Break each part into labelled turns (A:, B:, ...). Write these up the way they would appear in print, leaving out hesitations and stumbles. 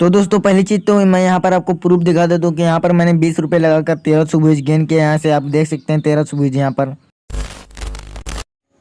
A: तो दोस्तों पहली चीज तो मैं यहाँ पर आपको प्रूफ दिखा देता हूँ कि यहाँ पर मैंने 20 रुपये लगाकर 1300 व्यूज गेन किया। यहाँ से आप देख सकते हैं 1300 व्यूज यहाँ पर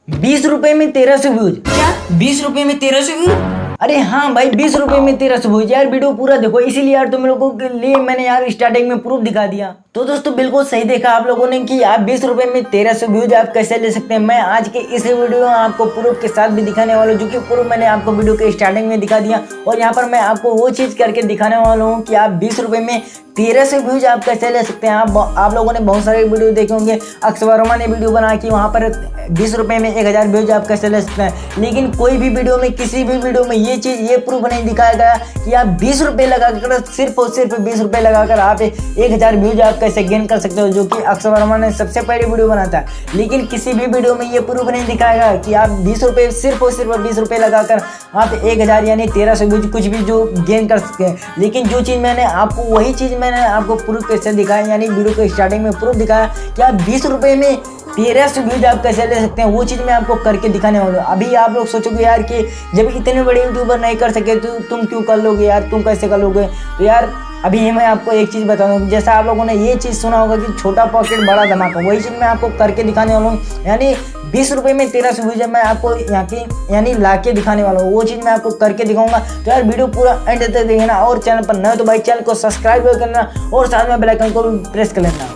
B: 20 रुपए में 1300 व्यूज। क्या 20 रुपए में 1300 व्यूज? अरे हाँ भाई, 20 रुपए में 1300 व्यूज। यार वीडियो पूरा देखो, इसीलिए यार तुम लोगों के लिए मैंने यार स्टार्टिंग में प्रूफ दिखा दिया। तो दोस्तों बिल्कुल सही देखा आप लोगों ने कि आप 20 रुपए में 1300 व्यूज आप कैसे ले सकते हैं। मैं आज के इस वीडियो में आपको प्रूफ के साथ भी दिखाने वाला हूँ, जो कि प्रूफ मैंने आपको वीडियो के स्टार्टिंग में दिखा दिया। और यहाँ पर मैं आपको वो चीज करके दिखाने वाला हूँ कि आप 20 रुपए में 1300 व्यूज आप कैसे ले सकते हैं। आप लोगों ने बहुत सारे वीडियो देखे होंगे, अक्षय वर्मा ने वीडियो बना कि वहाँ पर 20 रुपए में 1000 व्यूज आप कैसे ले सकते हैं। लेकिन कोई भी वीडियो में, किसी भी वीडियो में ये प्रूफ नहीं दिखाया गया कि आप 20 रुपए लगाकर, सिर्फ और सिर्फ 20 रुपए लगाकर आप 1000 व्यूज आप कैसे गेन कर सकते हो, जो कि अक्षय वर्मा ने सबसे पहले वीडियो बना था। लेकिन किसी भी वीडियो में ये प्रूफ नहीं दिखाएगा कि आप 20 रुपए, सिर्फ और सिर्फ 20 रुपए लगाकर आप 1000 यानी 1300 व्यूज कुछ भी जो गेन कर सकते हैं। लेकिन जो चीज़ मैंने आपको, वही चीज़ मैंने आपको प्रूफ कैसे दिखाया, यानी वीडियो के स्टार्टिंग में प्रूफ दिखाया कि आप 20 रुपए में 1300 व्यूज आप कैसे ले सकते हैं। वो चीज़ मैं आपको करके दिखाने वाला हूँ। अभी आप लोग सोचोगे यार कि जब इतने बड़े यूट्यूबर नहीं कर सके तो तुम क्यों कर लोगे यार, तुम कैसे कर लोगे। तो यार अभी मैं आपको एक चीज़ बता दूँ, जैसा आप लोगों ने ये चीज़ सुना होगा कि छोटा पॉकेट बड़ा धमाका, वही चीज़ मैं आपको करके दिखाने वाला हूँ। यानी 20 रुपए में 1300 व्यूज मैं आपको यहाँ की यानी ला के दिखाने वाला हूँ। वो चीज़ मैं आपको करके दिखाऊंगा। तो यार वीडियो पूरा एंड तक देखना, और चैनल पर नए तो भाई चैनल को सब्सक्राइब करना और साथ में बेल आइकन को भी प्रेस कर लेना।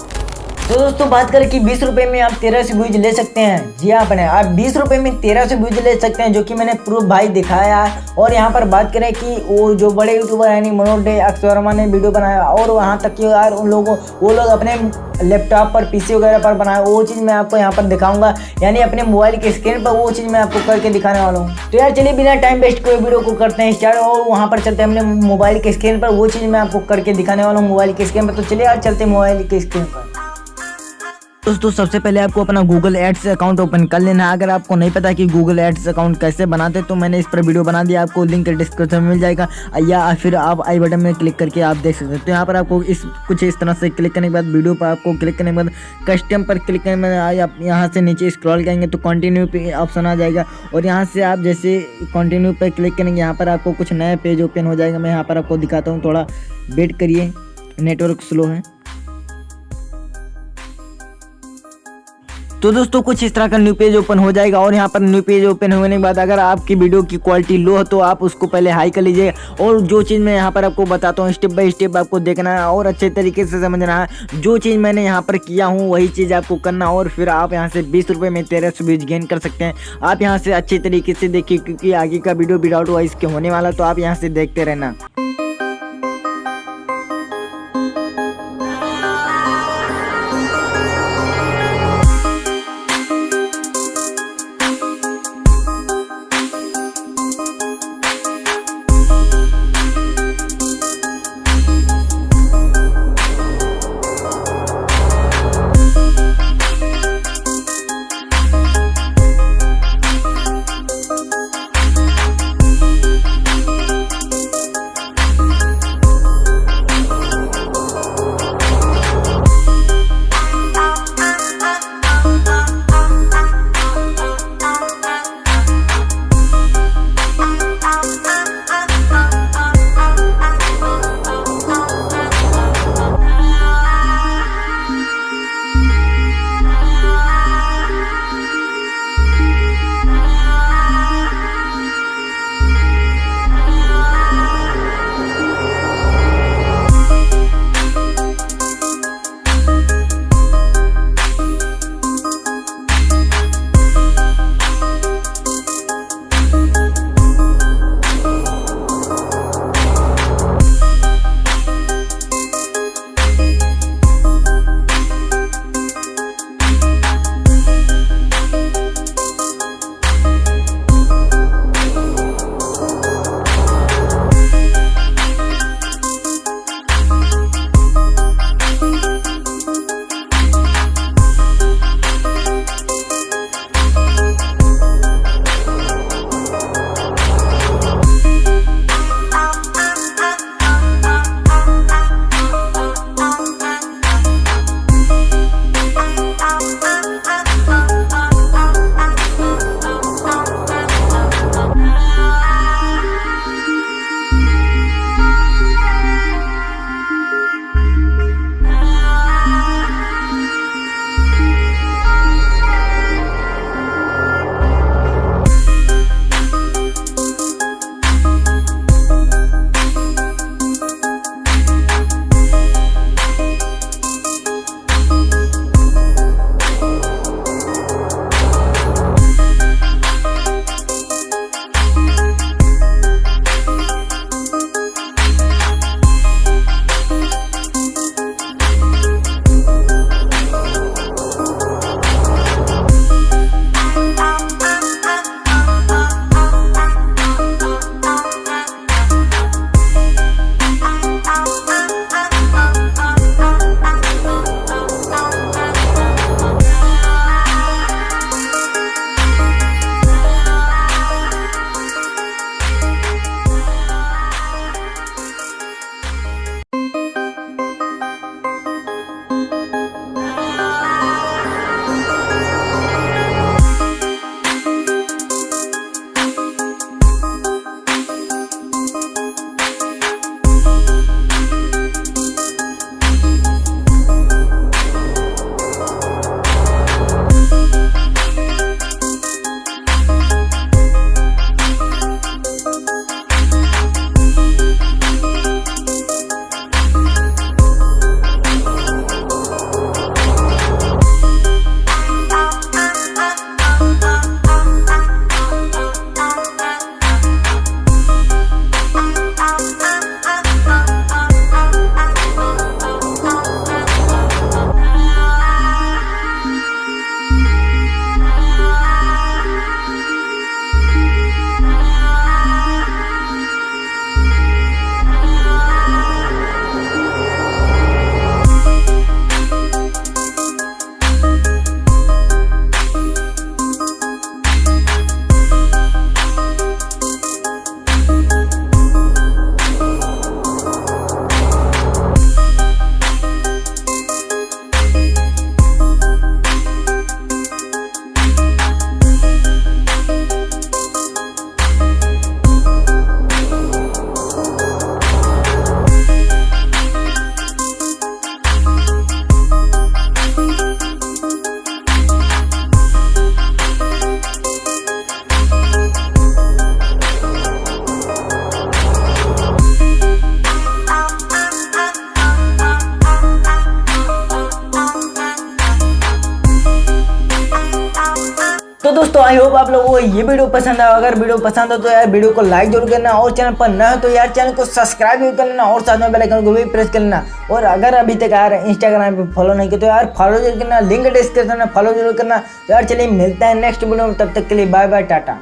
B: तो दोस्तों बात करें कि 20 रुपए में आप 1300 व्यूज ले सकते हैं। जी हाँ अपने आप 20 रुपए में 1300 व्यूज ले सकते हैं, जो कि मैंने प्रूफ भाई दिखाया है। और यहाँ पर बात करें कि वो जो बड़े यूट्यूबर यानी मनोज, अक्षय वर्मा ने वीडियो बनाया, और वहाँ तक कि यार वो लोग अपने लैपटॉप पर, पीसी वगैरह पर बनाया, वो चीज़ मैं आपको यहाँ पर दिखाऊंगा, यानी अपने मोबाइल के स्क्रीन पर वो चीज़ मैं आपको करके दिखाने वाला हूँ। तो यार चलिए बिना टाइम वेस्ट कोई वीडियो को करते हैं स्टार्ट, और वहाँ पर चलते हैं अपने मोबाइल के स्क्रीन पर। वो चीज़ मैं आपको करके दिखाने वाला हूँ मोबाइल के स्क्रीन पर। तो चलिए यार चलते हैं मोबाइल के स्क्रीन पर।
A: दोस्तों सबसे पहले आपको अपना गूगल एड्स अकाउंट ओपन कर लेना है। अगर आपको नहीं पता कि गूगल एड्स अकाउंट कैसे बनाते तो मैंने इस पर वीडियो बना दिया, आपको लिंक डिस्क्रिप्शन में मिल जाएगा, या फिर आप आई बटन में क्लिक करके आप देख सकते हैं। तो यहाँ पर आपको कुछ इस तरह से क्लिक करने के बाद, वीडियो पर आपको क्लिक करने के बाद कस्टम पर क्लिक करने के बाद आप यहाँ से नीचे स्क्रॉल करेंगे तो कंटिन्यू पे ऑप्शन आ जाएगा, और यहाँ से आप जैसे कंटिन्यू पर क्लिक करेंगे यहाँ पर आपको कुछ नया पेज ओपन हो जाएगा। मैं यहाँ पर आपको दिखाता हूँ, थोड़ा वेट करिए, नेटवर्क स्लो है। तो दोस्तों कुछ इस तरह का न्यू पेज ओपन हो जाएगा, और यहाँ पर न्यू पेज ओपन होने के बाद अगर आपकी वीडियो की क्वालिटी लो हो तो आप उसको पहले हाई कर लीजिए। और जो चीज़ मैं यहाँ पर आपको बताता हूँ स्टेप बाय स्टेप आपको देखना है और अच्छे तरीके से समझना है। जो चीज़ मैंने यहाँ पर किया हूँ वही चीज़ आपको करना, और फिर आप यहाँ से 20 रुपये में 1300 व्यूज गेन कर सकते हैं। आप यहाँ से अच्छे तरीके से देखिए, क्योंकि आगे का वीडियो विदाउट वॉइस के होने वाला, तो आप यहाँ से देखते रहना।
B: आई होप आप लोगों को ये वीडियो पसंद आया। अगर वीडियो पसंद हो तो यार वीडियो को लाइक जरूर करना, और चैनल पर नया हो तो यार चैनल को सब्सक्राइब भी कर लेना, और साथ में बेल आइकन को भी प्रेस कर लेना। और अगर अभी तक यार इंस्टाग्राम पे फॉलो नहीं किया तो यार फॉलो जरूर करना, लिंक डिस्क्रिप्शन में फॉलो जरूर करना। तो यार चलिए मिलते हैं नेक्स्ट वीडियो में, तब तक के लिए बाय बाय टाटा।